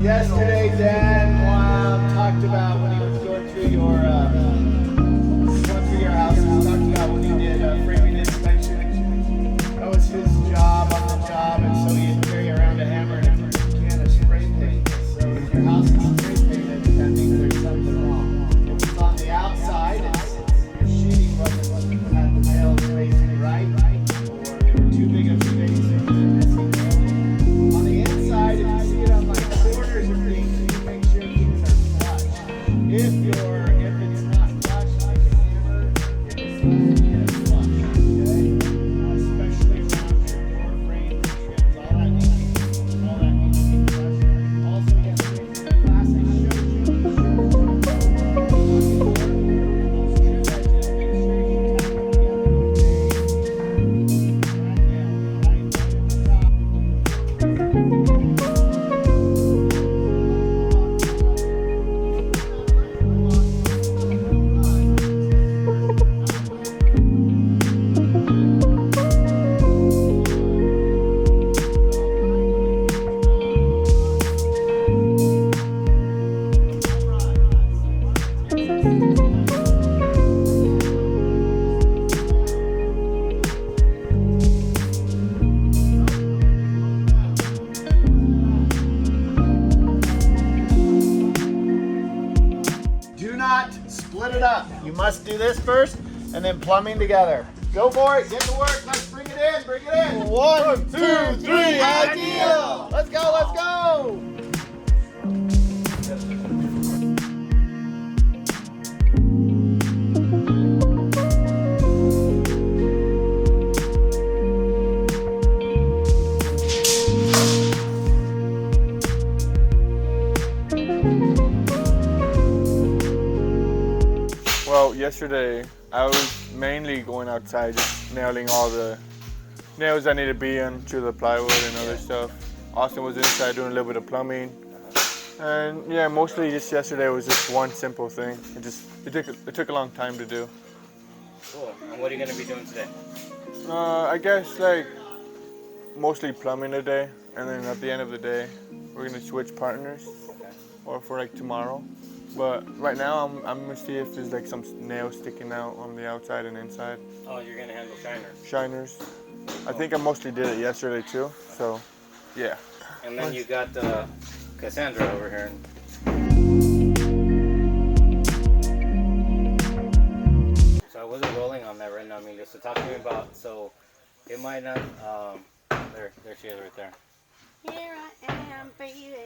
Yesterday, Dan talked about when he was going through your house. He talked about when he did framing inspection. That was his job on the job, and so he'd carry around a hammer and a can of spray paint. So if your house is spray painted, that means there's something wrong. If it's on the outside, your sheeting wasn't had the nails facing right, or they were too big of space and you're missing nails. On the inside, if you see it on like corners of things, you make sure things are flush. If it's not flush like a hammer, it's supposed to get flush, okay? Especially around your door frames, trims, all that needs to be flush. Also, yesterday's class I showed you, those trim edges, make sure you tap them together with do not split it up. You must do this first and then plumbing together. Go for it. Get to work. Let's bring it in. Bring it in. 1, 2, 3. Ideal. Let's go. Let's go. Well, yesterday I was mainly going outside, just nailing all the nails that need to be into the plywood and other stuff. Austin was inside doing a little bit of plumbing, and yeah, mostly just yesterday was just one simple thing. It took a long time to do. Cool. And what are you going to be doing today? I guess like mostly plumbing today, and then at the end of the day, we're gonna switch partners, or for like tomorrow. But right now, I'm gonna see if there's like some nails sticking out on the outside and inside. Oh, you're going to handle shiners. Shiners. I think I mostly did it yesterday too, so yeah. And then you got Kasandra over here. So I wasn't rolling on that right now, Emilio. So talk to me about, so it might not, there she is right there. Here I am, baby.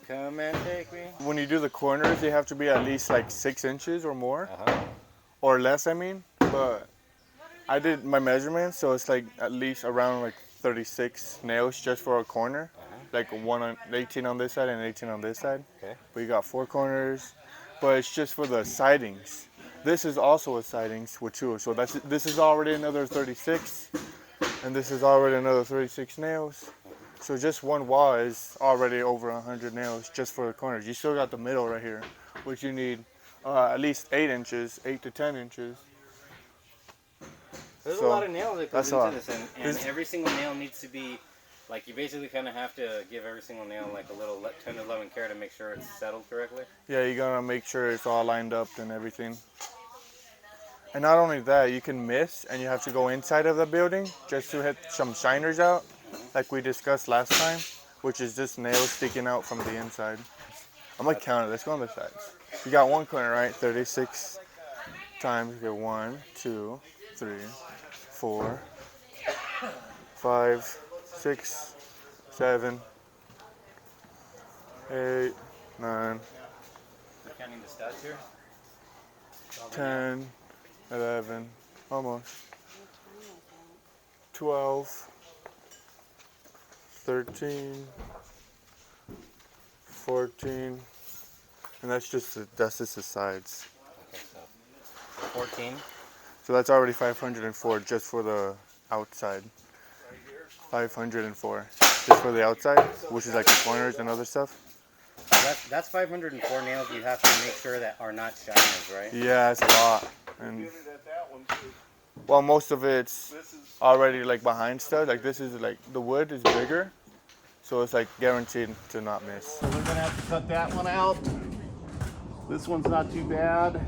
Come and take me. When you do the corners, they have to be at least like 6 inches or more, Uh-huh. or less, I mean. But I did my measurements, so it's like at least around like 36 nails just for a corner. Like 18 on this side and 18 on this side. Okay. But you got 4 corners, but it's just for the sidings. This is also a sidings with 2, so this is already another 36, and this is already another 36 nails. So just one wall is already over 100 nails just for the corners. You still got the middle right here, which you need at least 8 inches, 8 to 10 inches. There's So, a lot of nails that that's goes a into lot. this, and every single nail needs to be, like, you basically kind of have to give every single nail like a little 10 to 11 care to make sure it's settled correctly. Yeah, you gotta make sure it's all lined up and everything. And not only that, you can miss and you have to go inside of the building just to hit some shiners out, like we discussed last time, which is just nails sticking out from the inside. I'm gonna count it. Let's go on the sides. You got one corner, right? 36 times. You get 1, 2, 3, 4, 5, 6, 7, 8, 9, You're counting the studs here? 10, 11, almost 12, 13, 14, and that's just the sides. Okay, so 14. So that's already 504 just for the outside. 504 just for the outside, which is like the corners and other stuff. That's 504 nails you have to make sure that are not shiners, right? Yeah, it's a lot. And well, most of it's already like behind studs. Like this is like the wood is bigger, So it's like guaranteed to not miss. So we're gonna have to cut that one out. This one's not too bad.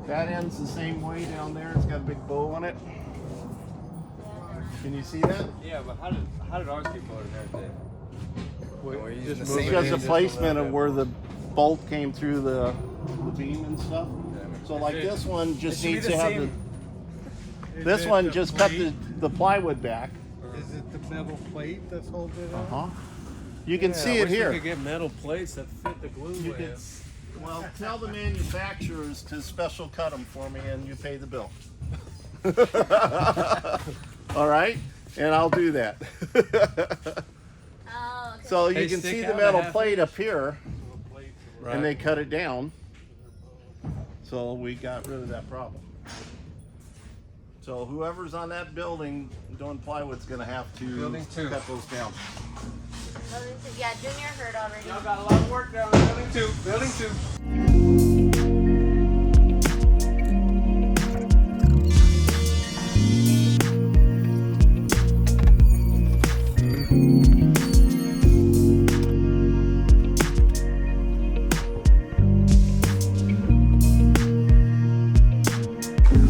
That end's the same way down there. It's got a big bow on it. Can you see that? Yeah, but how did ours get molded and everything? Just It's because the placement of where the bolt came through the beam and stuff. So like this one just needs to have the. This one just cut the plywood back. Is it the metal plate that's holding it up? Uh-huh. You can see it here. We could get metal plates that fit the glue You in. can, well, tell the manufacturers to special cut them for me and you pay the bill. All right? And I'll do that. Oh, okay. So They you can stick see out the a metal half plate up here Right. and they cut it down. So we got rid of that problem. So whoever's on that building doing plywood's gonna have to Building 2. cut those down. Yeah, Junior heard already. Y'all got a lot of work down in building 2. Building 2.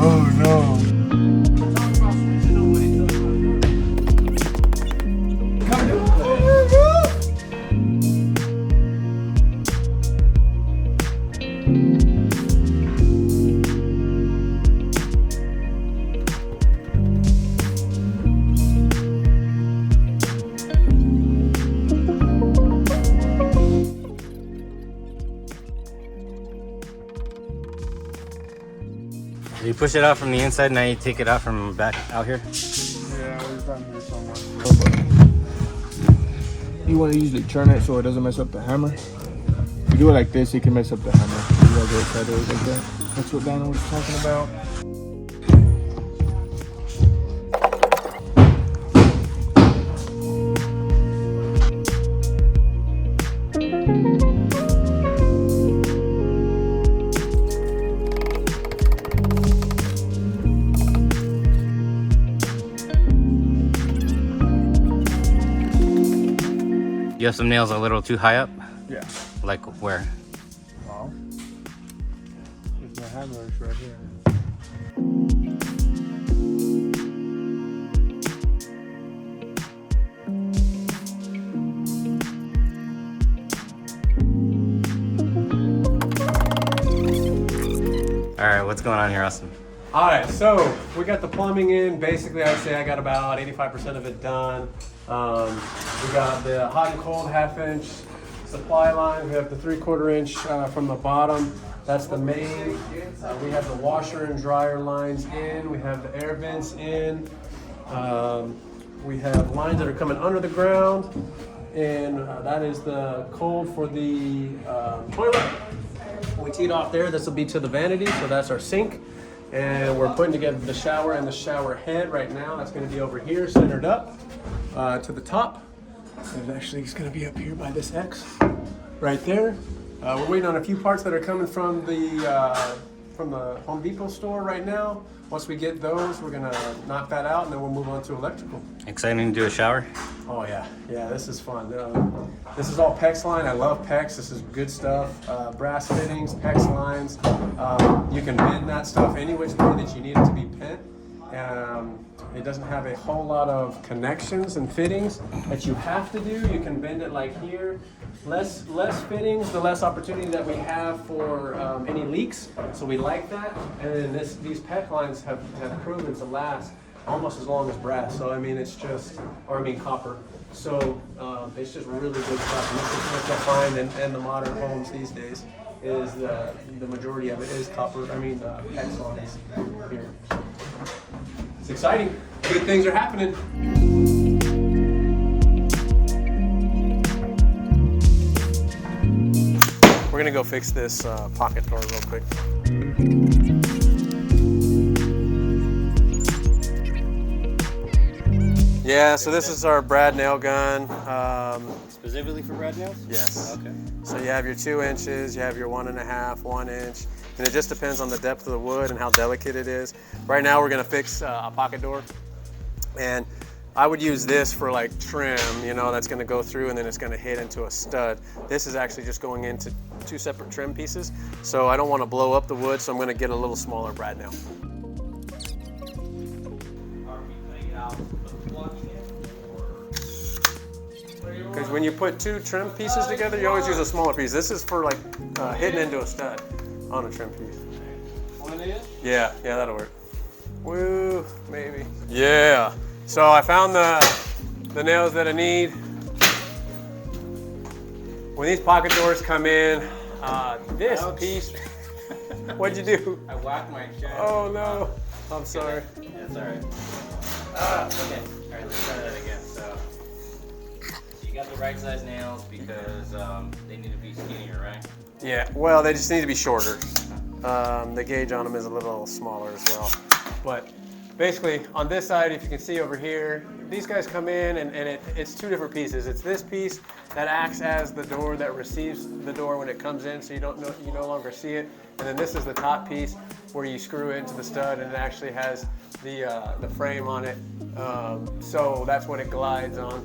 Oh no. You push it out from the inside, now you take it out from back out here. Yeah, we've done this somewhere. You want to usually turn it so it doesn't mess up the hammer. If you do it like this, it can mess up the hammer. You gotta go sideways like that. That's what Donna was talking about. You have some nails a little too high up? Yeah. Like where? Well, there's my hammer is right here. Alright, what's going on here, Austin? All right, so we got the plumbing in. Basically, I'd say I got about 85% of it done. We got the hot and cold 1/2 inch supply line. We have the 3/4 inch from the bottom. That's the main. We have the washer and dryer lines in. We have the air vents in. We have lines that are coming under the ground. And that is the cold for the toilet. We teed off there. This will be to the vanity, so that's our sink. And we're putting together the shower and the shower head right now. That's going to be over here, centered up to the top. And it actually is going to be up here by this X, right there. We're waiting on a few parts that are coming from the Home Depot store right now. Once we get those, we're going to knock that out, and then we'll move on to electrical. Exciting to do a shower? Oh yeah, this is fun. This is all PEX line. I love PEX. This is good stuff. Brass fittings, PEX lines. You can bend that stuff any which way that you need it to be bent. It doesn't have a whole lot of connections and fittings that you have to do. You can bend it like here. Less fittings, the less opportunity that we have for any leaks. So we like that. And then these PEX lines have proven to last almost as long as brass. So I mean, it's just, or I mean copper. So it's just really good stuff. And this is what you'll find in the modern homes these days. Is the majority of it is copper. I mean, PEX lines here. It's exciting. Good things are happening. We're gonna go fix this pocket door real quick. Yeah, so this is our brad nail gun. Specifically for brad nails? Yes. Okay. So you have your 2 inches, you have your 1.5, 1 inch, and it just depends on the depth of the wood and how delicate it is. Right now we're gonna fix a pocket door. And I would use this for like trim, you know, that's gonna go through and then it's gonna hit into a stud. This is actually just going into 2 separate trim pieces. So I don't wanna blow up the wood, so I'm gonna get a little smaller brad nail. Because when you put 2 trim pieces together, you always use a smaller piece. This is for like hitting into a stud on a trim piece. One is? Yeah, that'll work. Woo, maybe. Yeah. So I found the nails that I need. When these pocket doors come in, this piece, what'd you do? I whacked my chair. Oh no, I'm sorry. That's alright. Okay. Alright, let's try that again. So you got the right size nails because they need to be skinnier, right? Yeah, well, they just need to be shorter. The gauge on them is a little smaller as well. But basically, on this side, if you can see over here, these guys come in and it's 2 different pieces. It's this piece that acts as the door that receives the door when it comes in, so you no longer see it. And then this is the top piece where you screw it into the stud and it actually has the frame on it. So that's what it glides on.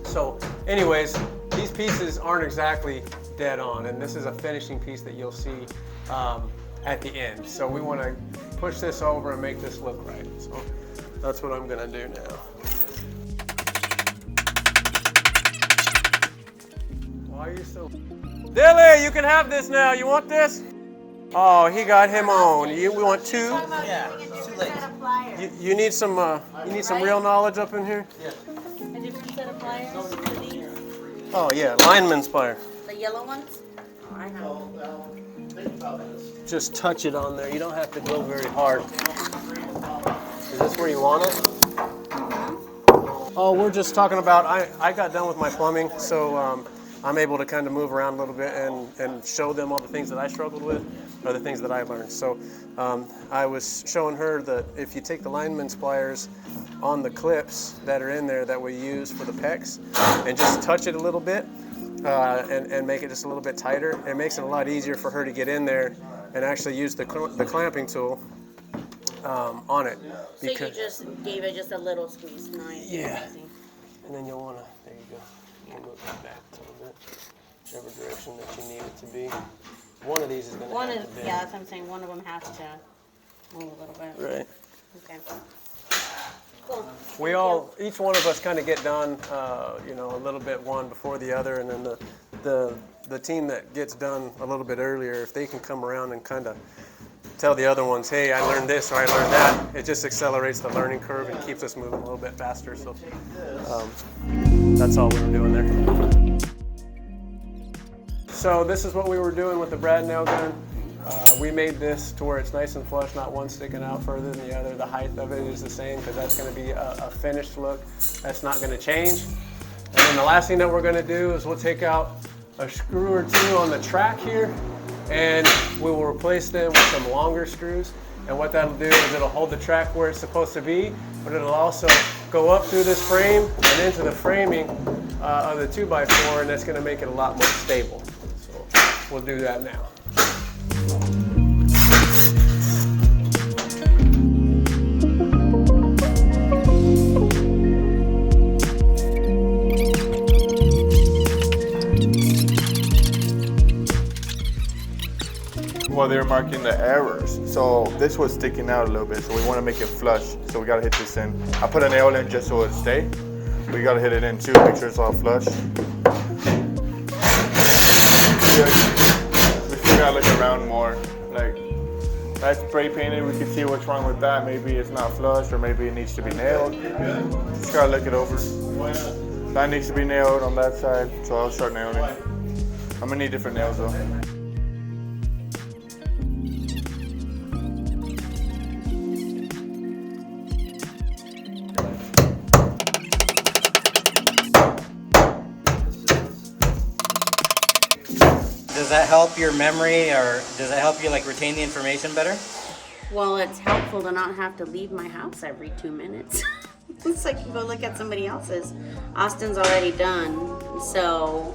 So anyways, these pieces aren't exactly dead on, and this is a finishing piece that you'll see at the end. So we want to push this over and make this look right. So that's what I'm gonna do now. Why are you so... Dilly, you can have this now. You want this? Oh, he got him on. We want 2? Yeah, it's too late. You need some real knowledge up in here? A different set of pliers for these? Oh yeah, lineman's plier. The yellow ones? Oh, I know. Just touch it on there. You don't have to go very hard. Is this where you want it? Oh, we're just talking about, I got done with my plumbing, so I'm able to kind of move around a little bit and show them all the things that I struggled with, or the things that I learned. So I was showing her that if you take the lineman's pliers on the clips that are in there that we use for the pecs and just touch it a little bit and make it just a little bit tighter, it makes it a lot easier for her to get in there and actually use the clamping tool on it. So you just gave it just a little squeeze. Nice. Yeah. And then you'll want to, there you go. You'll move that back a little bit, whichever direction that you need it to be. One of these is going to have to bend. Yeah, that's what I'm saying. One of them has to move a little bit. Right. Okay. Cool. We all, each one of us kind of get done, you know, a little bit one before the other, and then the team that gets done a little bit earlier, if they can come around and kind of tell the other ones, hey, I learned this or I learned that, it just accelerates the learning curve and keeps us moving a little bit faster. So that's all we were doing there. So this is what we were doing with the brad nail gun. We made this to where it's nice and flush, not one sticking out further than the other. The height of it is the same because that's going to be a finished look. That's not going to change. And then the last thing that we're going to do is we'll take out a screw or 2 on the track here, and we will replace them with some longer screws. And what that'll do is it'll hold the track where it's supposed to be, but it'll also go up through this frame and into the framing of the 2x4, and that's going to make it a lot more stable. So we'll do that now. Well, they're marking the errors. So this was sticking out a little bit, so we want to make it flush. So we got to hit this in. I put a nail in just so it'll stay. We got to hit it in too, make sure it's all flush. We still got to look around more. Like, that's spray painted, we can see what's wrong with that. Maybe it's not flush, or maybe it needs to be nailed. Just got to look it over. That needs to be nailed on that side, so I'll start nailing it. I'm going to need different nails though. Does that help your memory, or does that help you like retain the information better? Well, it's helpful to not have to leave my house every 2 minutes. It's like you go look at somebody else's. Austin's already done, so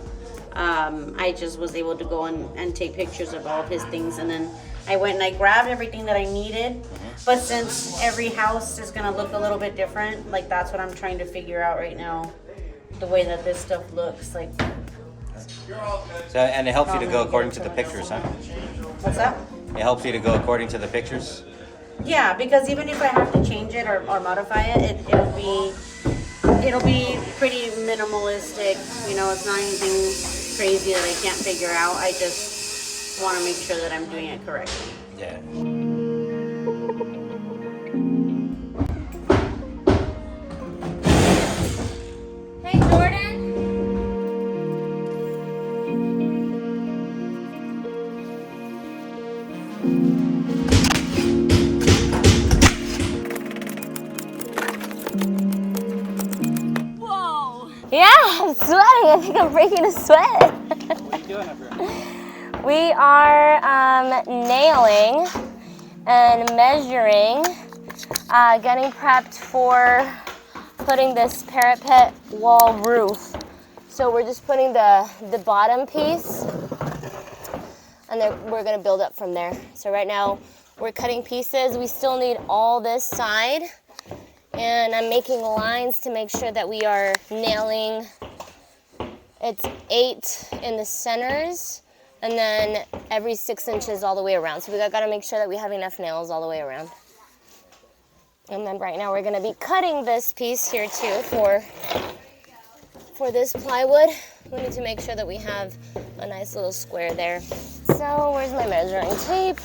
I just was able to go and take pictures of all of his things, and then I went and I grabbed everything that I needed. But since every house is gonna look a little bit different, like that's what I'm trying to figure out right now. The way that this stuff looks, like. So, and it helps you to go according to the pictures, huh? What's that? It helps you to go according to the pictures. Yeah, because even if I have to change it or modify it, it'll be pretty minimalistic. You know, it's not anything crazy that I can't figure out. I just want to make sure that I'm doing it correctly. Yeah. Hey, Jordan. Whoa. Yeah, I'm sweating. I think I'm breaking a sweat. What are you doing up here? We are nailing and measuring, getting prepped for putting this parapet wall roof. So we're just putting the bottom piece, and then we're gonna build up from there. So right now we're cutting pieces. We still need all this side, and I'm making lines to make sure that we are nailing. It's 8 in the centers, and then every 6 inches all the way around. So we gotta make sure that we have enough nails all the way around. And then right now we're gonna be cutting this piece here too for this plywood. We need to make sure that we have a nice little square there. So where's my measuring tape?